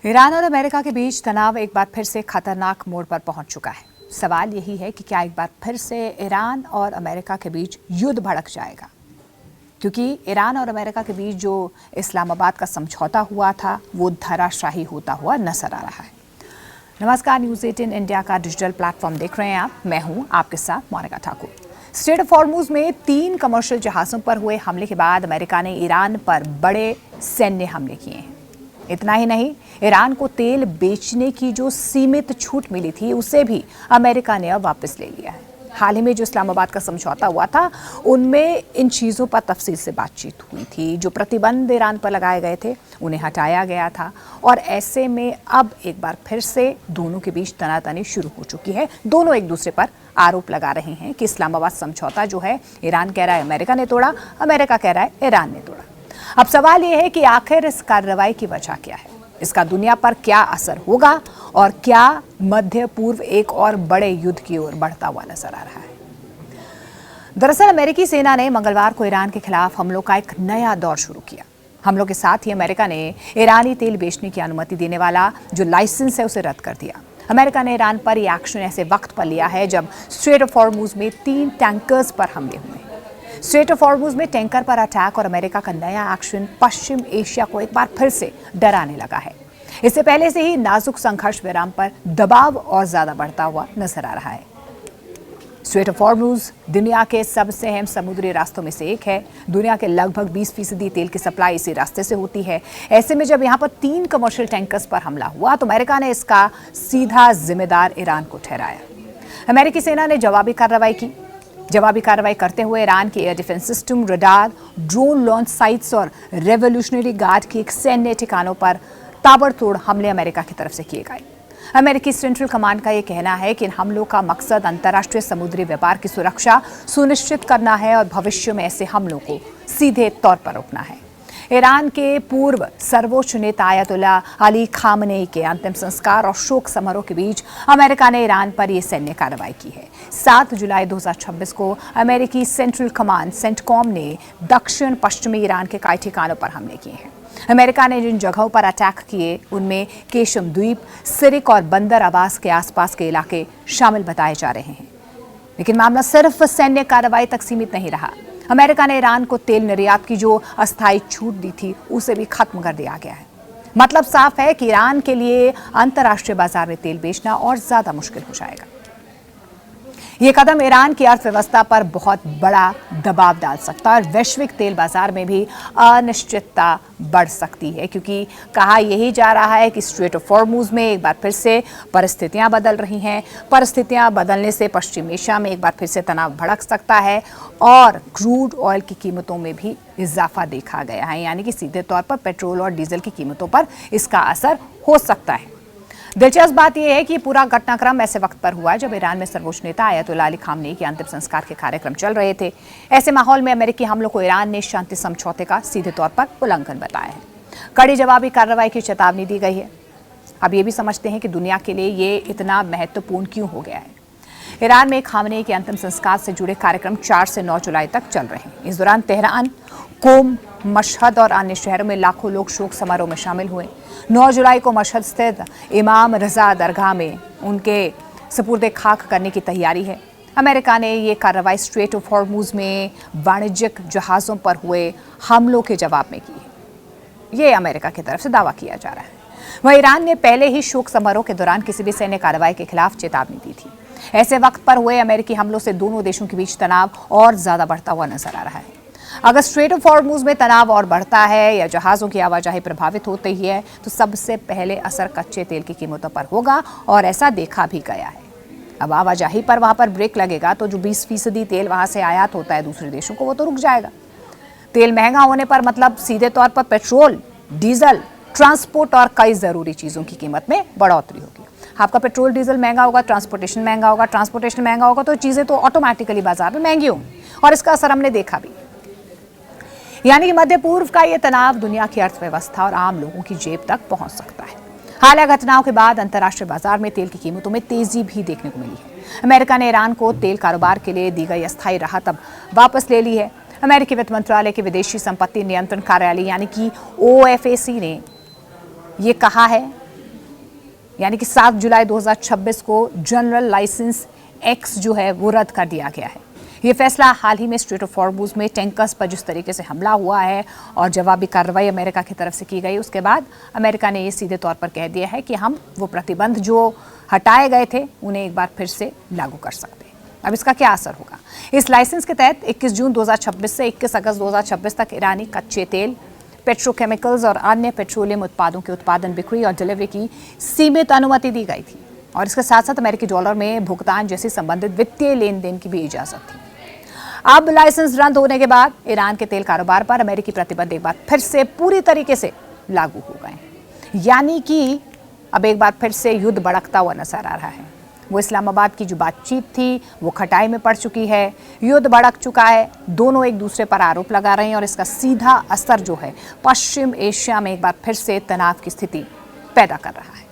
Iran और America के बीच तनाव एक बार फिर से खतरनाक मोड़ पर पहुंच चुका है। सवाल यही है कि क्या एक बार फिर से ईरान और अमेरिका के बीच युद्ध भड़क जाएगा, क्योंकि ईरान और अमेरिका के बीच जो इस्लामाबाद का समझौता हुआ था वो धराशायी होता हुआ नजर आ रहा है। नमस्कार, न्यूज़ 18 इंडिया का डिजिटल प्लेटफॉर्म देख रहे हैं आप। मैं हूं आपके साथ Monika Thakur. Strait of Hormuz में 3 कमर्शियल जहाज़ों पर हुए हमले के बाद अमेरिका ने ईरान पर बड़े सैन्य हमले किए हैं। इतना ही नहीं, ईरान को तेल बेचने की जो सीमित छूट मिली थी उसे भी अमेरिका ने अब वापस ले लिया है। हाल ही में जो इस्लामाबाद का समझौता हुआ था उनमें इन चीज़ों पर तफसील से बातचीत हुई थी। जो प्रतिबंध ईरान पर लगाए गए थे उन्हें हटाया गया था और ऐसे में अब एक बार फिर से दोनों के बीच तनातनी शुरू हो चुकी है। दोनों एक दूसरे पर आरोप लगा रहे हैं कि इस्लामाबाद समझौता जो है ईरान कह रहा है अमेरिका ने तोड़ा, अमेरिका कह रहा है ईरान ने तोड़ा। अब सवाल यह है कि आखिर इस कार्रवाई की वजह क्या है, इसका दुनिया पर क्या असर होगा और क्या मध्य पूर्व एक और बड़े युद्ध की ओर बढ़ता हुआ नजर आ रहा है। दरअसल अमेरिकी सेना ने मंगलवार को ईरान के खिलाफ हमलों का एक नया दौर शुरू किया। हमलों के साथ ही अमेरिका ने ईरानी तेल बेचने की अनुमति देने वाला जो लाइसेंस है उसे रद्द कर दिया। अमेरिका ने ईरान पर यह एक्शन ऐसे वक्त पर लिया है जब स्ट्रेट ऑफ हॉर्मुज में 3 टैंकर्स पर हमले हुए। स्ट्रेट ऑफ हॉर्मुज में टैंकर पर अटैक और अमेरिका का नया एक्शन पश्चिम एशिया को एक बार फिर से डराने लगा है। इससे पहले से ही नाजुक संघर्ष विराम पर दबाव और ज्यादा बढ़ता हुआ नजर आ रहा है। स्ट्रेट ऑफ हॉर्मुज दुनिया के सबसे अहम समुद्री रास्तों में से एक है। दुनिया के लगभग 20% तेल की सप्लाई इसी रास्ते से होती है। ऐसे में जब यहाँ पर 3 कमर्शियल टैंकर्स पर हमला हुआ तो अमेरिका ने इसका सीधा जिम्मेदार ईरान को ठहराया। अमेरिकी सेना ने जवाबी कार्रवाई करते हुए ईरान के air defence system, radar, drone launch sites और रेवोल्यूशनरी गार्ड के एक सैन्य ठिकानों पर ताबड़तोड़ हमले अमेरिका की तरफ से किए गए। अमेरिकी सेंट्रल कमांड का यह कहना है कि इन हमलों का मकसद अंतर्राष्ट्रीय समुद्री व्यापार की सुरक्षा सुनिश्चित करना है और भविष्य में ऐसे हमलों को सीधे तौर पर रोकना है। ईरान के पूर्व सर्वोच्च नेता आयतुल्लाह अली खामनेई के अंतिम संस्कार और शोक समारोह के बीच अमेरिका ने ईरान पर यह सैन्य कार्रवाई की है। 7 जुलाई 2026 को अमेरिकी सेंट्रल कमांड सेंटकॉम ने दक्षिण पश्चिमी ईरान के कई ठिकानों पर हमले किए हैं। अमेरिका ने जिन जगहों पर अटैक किए उनमें केशम द्वीप, सिरिक और बंदर आवास के आसपास के इलाके शामिल बताए जा रहे हैं। लेकिन मामला सिर्फ सैन्य कार्रवाई तक सीमित नहीं रहा। अमेरिका ने ईरान को तेल निर्यात की जो अस्थायी छूट दी थी उसे भी खत्म कर दिया गया है। मतलब साफ है कि ईरान के लिए अंतर्राष्ट्रीय बाजार में तेल बेचना और ज्यादा मुश्किल हो जाएगा। ये कदम ईरान की अर्थव्यवस्था पर बहुत बड़ा दबाव डाल सकता है और वैश्विक तेल बाजार में भी अनिश्चितता बढ़ सकती है, क्योंकि कहा यही जा रहा है कि स्ट्रेट ऑफ हॉर्मुज में एक बार फिर से परिस्थितियां बदल रही हैं। परिस्थितियां बदलने से पश्चिम एशिया में एक बार फिर से तनाव भड़क सकता है और क्रूड ऑयल की कीमतों में भी इजाफा देखा गया है, यानी कि सीधे तौर पर पेट्रोल और डीजल की कीमतों पर इसका असर हो सकता है। दिलचस्प बात यह है कि पूरा घटनाक्रम ऐसे वक्त पर हुआ जब ईरान में सर्वोच्च नेता आयतुल्लाह अली खामनेई के अंतिम संस्कार के कार्यक्रम चल रहे थे। ऐसे माहौल में अमेरिकी हमलों को ईरान ने शांति समझौते का सीधे तौर पर उल्लंघन बताया है। कड़ी जवाबी कार्रवाई की चेतावनी दी गई है। अब ये भी समझते हैं कि दुनिया के लिए ये इतना महत्वपूर्ण क्यों हो गया है। ईरान में खामनेई के अंतिम संस्कार से जुड़े कार्यक्रम 4 से 9 जुलाई तक चल रहे हैं। इस दौरान तेहरान, कोम, मशहद और अन्य शहरों में लाखों लोग शोक समारोह में शामिल हुए। 9 जुलाई को मशहद स्थित इमाम रजा दरगाह में उनके सुपुर्दे खाक करने की तैयारी है। अमेरिका ने ये कार्रवाई स्ट्रेट ऑफ हॉर्मुज में वाणिज्यिक जहाज़ों पर हुए हमलों के जवाब में की है। ये अमेरिका की तरफ से दावा किया जा रहा है। वहीं ईरान ने पहले ही शोक समारोह के दौरान किसी भी सैन्य कार्रवाई के खिलाफ चेतावनी दी थी। ऐसे वक्त पर हुए अमेरिकी हमलों से दोनों देशों के बीच तनाव और ज्यादा बढ़ता हुआ नजर आ रहा है। अगर स्ट्रेट ऑफ हॉर्मुज में तनाव और बढ़ता है या जहाज़ों की आवाजाही प्रभावित होती है तो सबसे पहले असर कच्चे तेल की कीमतों पर होगा और ऐसा देखा भी गया है। अब आवाजाही पर वहां पर ब्रेक लगेगा तो जो 20% तेल वहां से आयात होता है दूसरे देशों को, वो तो रुक जाएगा। तेल महंगा होने पर मतलब सीधे तौर पर पेट्रोल, डीजल, ट्रांसपोर्ट और कई जरूरी चीजों की कीमत में बढ़ोतरी होगी। आपका पेट्रोल डीजल महंगा होगा, ट्रांसपोर्टेशन महंगा होगा, ट्रांसपोर्टेशन महंगा होगा तो चीजें तो ऑटोमेटिकली बाजार में महंगी होंगी और इसका असर हमने देखा भी। यानी कि मध्य पूर्व का यह तनाव दुनिया की अर्थव्यवस्था और आम लोगों की जेब तक पहुंच सकता है। हालिया घटनाओं के बाद अंतर्राष्ट्रीय बाजार में तेल की कीमतों में तेजी भी देखने को मिली है। अमेरिका ने ईरान को तेल कारोबार के लिए दी गई अस्थायी राहत अब वापस ले ली है। अमेरिकी वित्त मंत्रालय के विदेशी संपत्ति नियंत्रण कार्यालय यानी कि OFAC ने ये कहा है यानी कि 7 जुलाई 2026 को जनरल लाइसेंस एक्स जो है वो रद्द कर दिया गया है। ये फैसला हाल ही में स्ट्रेट ऑफ हॉर्मुज़ में टैंकर्स पर जिस तरीके से हमला हुआ है और जवाबी कार्रवाई अमेरिका की तरफ से की गई, उसके बाद अमेरिका ने ये सीधे तौर पर कह दिया है कि हम वो प्रतिबंध जो हटाए गए थे उन्हें एक बार फिर से लागू कर सकते हैं। अब इसका क्या असर होगा? इस लाइसेंस के तहत 21 जून 2026 से 21 अगस्त 2026 तक ईरानी कच्चे तेल, पेट्रोकेमिकल्स और अन्य पेट्रोलियम उत्पादों के उत्पादन, बिक्री और डिलीवरी की सीमित अनुमति दी गई थी और इसके साथ साथ अमेरिकी डॉलर में भुगतान जैसी संबंधित वित्तीय लेन देन की भी इजाजत थी। अब लाइसेंस रद्द होने के बाद ईरान के तेल कारोबार पर अमेरिकी प्रतिबंध एक बार फिर से पूरी तरीके से लागू हो गए हैं। यानी कि अब एक बार फिर से युद्ध भड़कता हुआ नजर आ रहा है। वो इस्लामाबाद की जो बातचीत थी वो खटाई में पड़ चुकी है, युद्ध भड़क चुका है, दोनों एक दूसरे पर आरोप लगा रहे हैं और इसका सीधा असर जो है पश्चिम एशिया में एक बार फिर से तनाव की स्थिति पैदा कर रहा है।